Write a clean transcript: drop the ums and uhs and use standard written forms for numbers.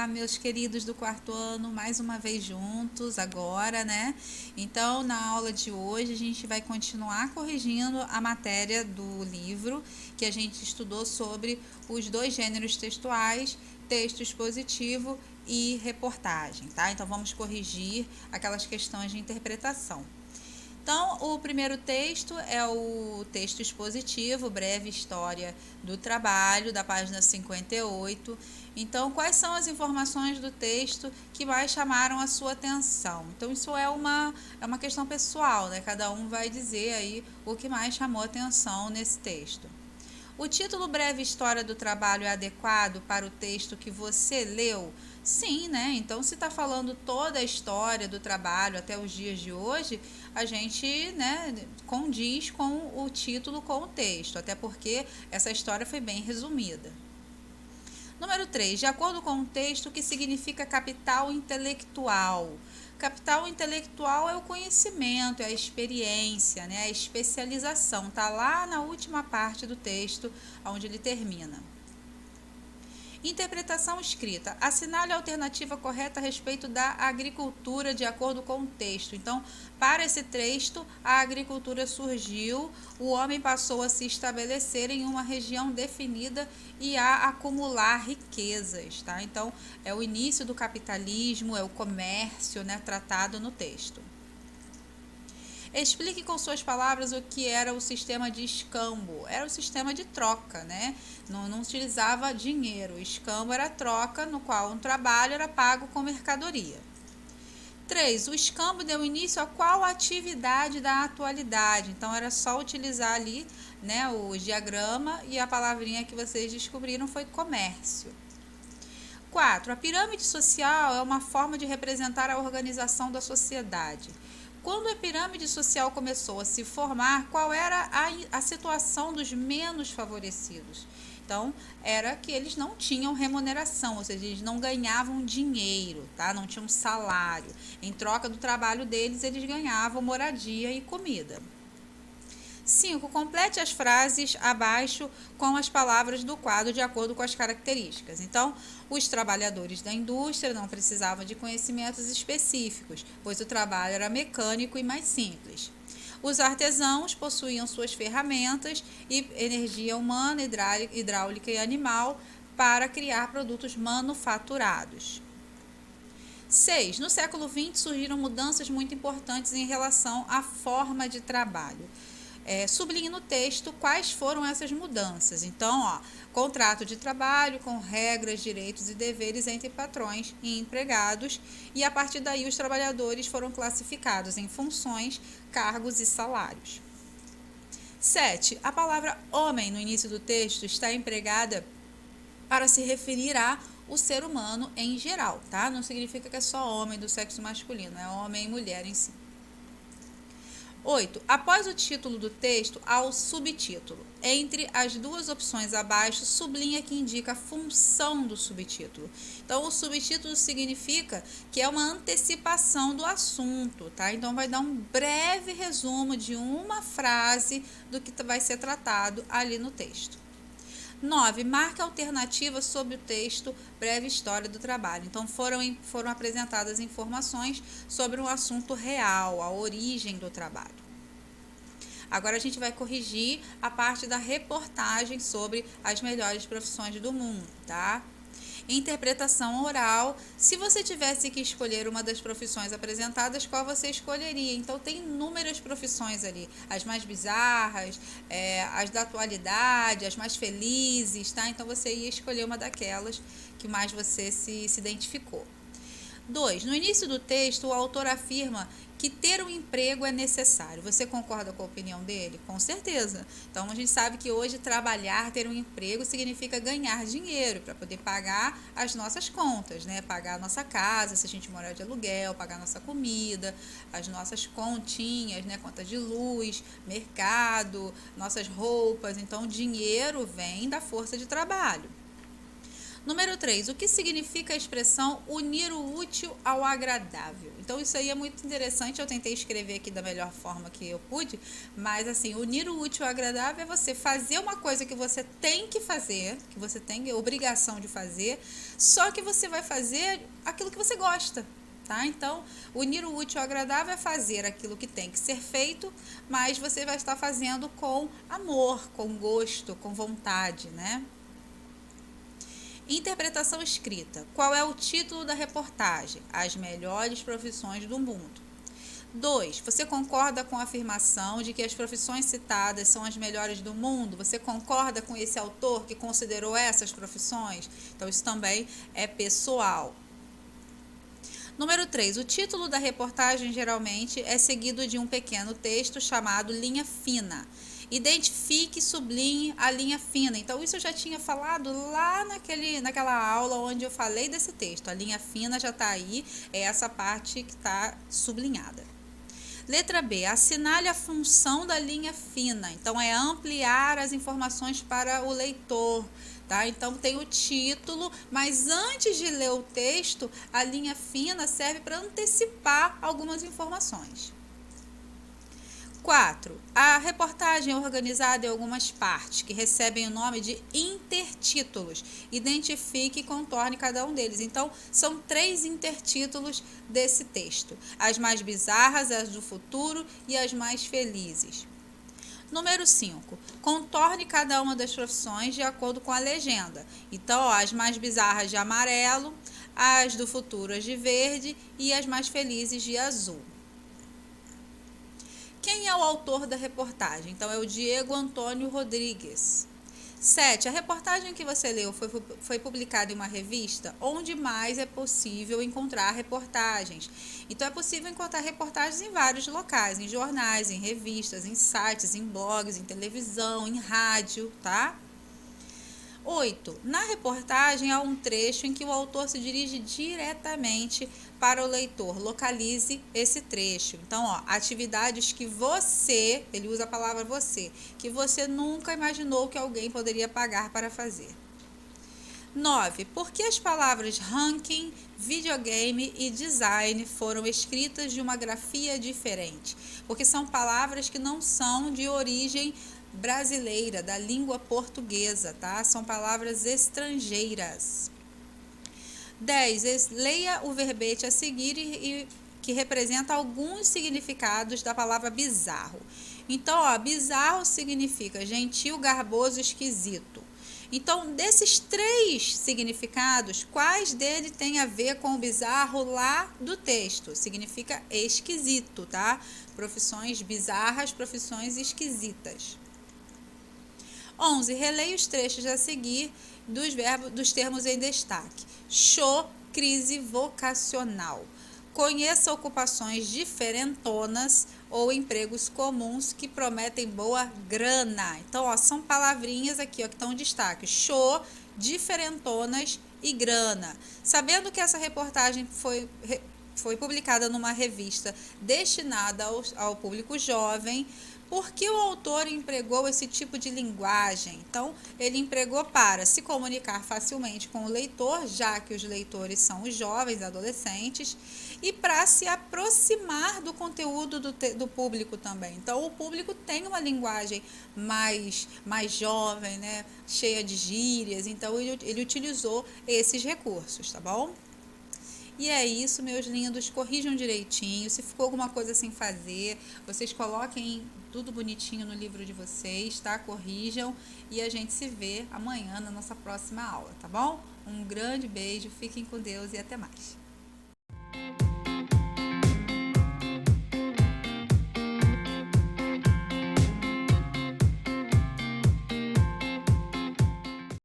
Olá, meus queridos do quarto ano, mais uma vez juntos agora, né? Então, na aula de hoje, a gente vai continuar corrigindo a matéria do livro que a gente estudou sobre os dois gêneros textuais, texto expositivo e reportagem, tá? Então, vamos corrigir aquelas questões de interpretação. Então, o primeiro texto é o texto expositivo, breve história do trabalho, da página 58. Então, quais são as informações do texto que mais chamaram a sua atenção? Então, isso é uma questão pessoal, né? Cada um vai dizer aí o que mais chamou a atenção nesse texto. O título Breve História do Trabalho é adequado para o texto que você leu? Sim, né? Então, se está falando toda a história do trabalho até os dias de hoje, a gente, né, condiz com o título, com o texto, até porque essa história foi bem resumida. Número 3. De acordo com o texto, o que significa capital intelectual? Capital intelectual é o conhecimento, é a experiência, né? A especialização. Está lá na última parte do texto, onde ele termina. Interpretação escrita. Assinale a alternativa correta a respeito da agricultura de acordo com o texto. Então, para esse texto, a agricultura surgiu, o homem passou a se estabelecer em uma região definida e a acumular riquezas, tá? Então, é o início do capitalismo, é o comércio, né, tratado no texto. Explique com suas palavras o que era o sistema de escambo. Era o sistema de troca, né? Não utilizava dinheiro. O escambo era a troca, no qual um trabalho era pago com mercadoria. 3. O escambo deu início a qual atividade da atualidade? Então, era só utilizar ali, né, o diagrama, e a palavrinha que vocês descobriram foi comércio. 4. A pirâmide social é uma forma de representar a organização da sociedade. Quando a pirâmide social começou a se formar, qual era a situação dos menos favorecidos? Então, era que eles não tinham remuneração, ou seja, eles não ganhavam dinheiro, tá? Não tinham salário. Em troca do trabalho deles, eles ganhavam moradia e comida. 5. Complete as frases abaixo com as palavras do quadro de acordo com as características. Então, os trabalhadores da indústria não precisavam de conhecimentos específicos, pois o trabalho era mecânico e mais simples. Os artesãos possuíam suas ferramentas e energia humana, hidráulica e animal para criar produtos manufaturados. 6. No século XX surgiram mudanças muito importantes em relação à forma de trabalho. Sublinhe no texto quais foram essas mudanças. Então, contrato de trabalho com regras, direitos e deveres entre patrões e empregados, e a partir daí os trabalhadores foram classificados em funções, cargos e salários. 7. A palavra homem no início do texto está empregada para se referir a o ser humano em geral, tá? Não significa que é só homem do sexo masculino, é homem e mulher em si. 8. Após o título do texto, há o subtítulo. Entre as duas opções abaixo, sublinha que indica a função do subtítulo. Então, o subtítulo significa que é uma antecipação do assunto, tá? Então, vai dar um breve resumo de uma frase do que vai ser tratado ali no texto. 9. Marque a alternativa sobre o texto Breve História do Trabalho. Então, foram apresentadas informações sobre um assunto real, a origem do trabalho. Agora, a gente vai corrigir a parte da reportagem sobre as melhores profissões do mundo, tá? Interpretação oral. Se você tivesse que escolher uma das profissões apresentadas, qual você escolheria? Então, tem inúmeras profissões ali. As mais bizarras, as da atualidade, as mais felizes, tá? Então, você ia escolher uma daquelas que mais você se identificou. 2. No início do texto, o autor afirma que ter um emprego é necessário. Você concorda com a opinião dele? Com certeza. Então, a gente sabe que hoje trabalhar, ter um emprego, significa ganhar dinheiro para poder pagar as nossas contas, né? Pagar a nossa casa, se a gente morar de aluguel, pagar a nossa comida, as nossas continhas, né? Conta de luz, mercado, nossas roupas. Então, o dinheiro vem da força de trabalho. Número 3, o que significa a expressão unir o útil ao agradável? Então, isso aí é muito interessante, eu tentei escrever aqui da melhor forma que eu pude, mas assim, unir o útil ao agradável é você fazer uma coisa que você tem que fazer, que você tem obrigação de fazer, só que você vai fazer aquilo que você gosta. Tá? Então, unir o útil ao agradável é fazer aquilo que tem que ser feito, mas você vai estar fazendo com amor, com gosto, com vontade, né? Interpretação escrita. Qual é o título da reportagem? As melhores profissões do mundo. 2. Você concorda com a afirmação de que as profissões citadas são as melhores do mundo? Você concorda com esse autor que considerou essas profissões? Então, isso também é pessoal. Número 3. O título da reportagem geralmente é seguido de um pequeno texto chamado linha fina. Identifique e sublinhe a linha fina. Então, isso eu já tinha falado lá naquela aula onde eu falei desse texto. A linha fina já está aí, é essa parte que está sublinhada. Letra B. Assinale a função da linha fina. Então, é ampliar as informações para o leitor. Tá? Então, tem o título, mas antes de ler o texto, a linha fina serve para antecipar algumas informações. 4. A reportagem é organizada em algumas partes, que recebem o nome de intertítulos. Identifique e contorne cada um deles. Então, são 3 intertítulos desse texto. As mais bizarras, as do futuro e as mais felizes. Número 5. Contorne cada uma das profissões de acordo com a legenda. Então, as mais bizarras de amarelo, as do futuro as de verde e as mais felizes de azul. Quem é o autor da reportagem? Então, é o Diego Antônio Rodrigues. 7. A reportagem que você leu foi publicada em uma revista? Onde mais é possível encontrar reportagens? Então, é possível encontrar reportagens em vários locais, em jornais, em revistas, em sites, em blogs, em televisão, em rádio, tá? 8. Na reportagem há um trecho em que o autor se dirige diretamente para o leitor. Localize esse trecho. Então, atividades que você, ele usa a palavra você, que você nunca imaginou que alguém poderia pagar para fazer. 9. Por que as palavras ranking, videogame e design foram escritas de uma grafia diferente? Porque são palavras que não são de origem brasileira, da língua portuguesa, tá? São palavras estrangeiras. 10. Leia o verbete a seguir que representa alguns significados da palavra bizarro. Então, bizarro significa gentil, garboso, esquisito. Então, desses 3 significados, quais dele tem a ver com o bizarro lá do texto? Significa esquisito, tá? Profissões bizarras, profissões esquisitas. 11. Releia os trechos a seguir dos termos em destaque. Show, crise vocacional. Conheça ocupações diferentonas ou empregos comuns que prometem boa grana. Então, são palavrinhas aqui que estão em destaque. Show, diferentonas e grana. Sabendo que essa reportagem foi publicada numa revista destinada ao público jovem, por que o autor empregou esse tipo de linguagem? Então, ele empregou para se comunicar facilmente com o leitor, já que os leitores são os jovens, adolescentes, e para se aproximar do conteúdo do público também. Então, o público tem uma linguagem mais jovem, né? Cheia de gírias, então ele utilizou esses recursos, tá bom? E é isso, meus lindos, corrijam direitinho, se ficou alguma coisa sem fazer, vocês coloquem tudo bonitinho no livro de vocês, tá? Corrijam e a gente se vê amanhã na nossa próxima aula, tá bom? Um grande beijo, fiquem com Deus e até mais.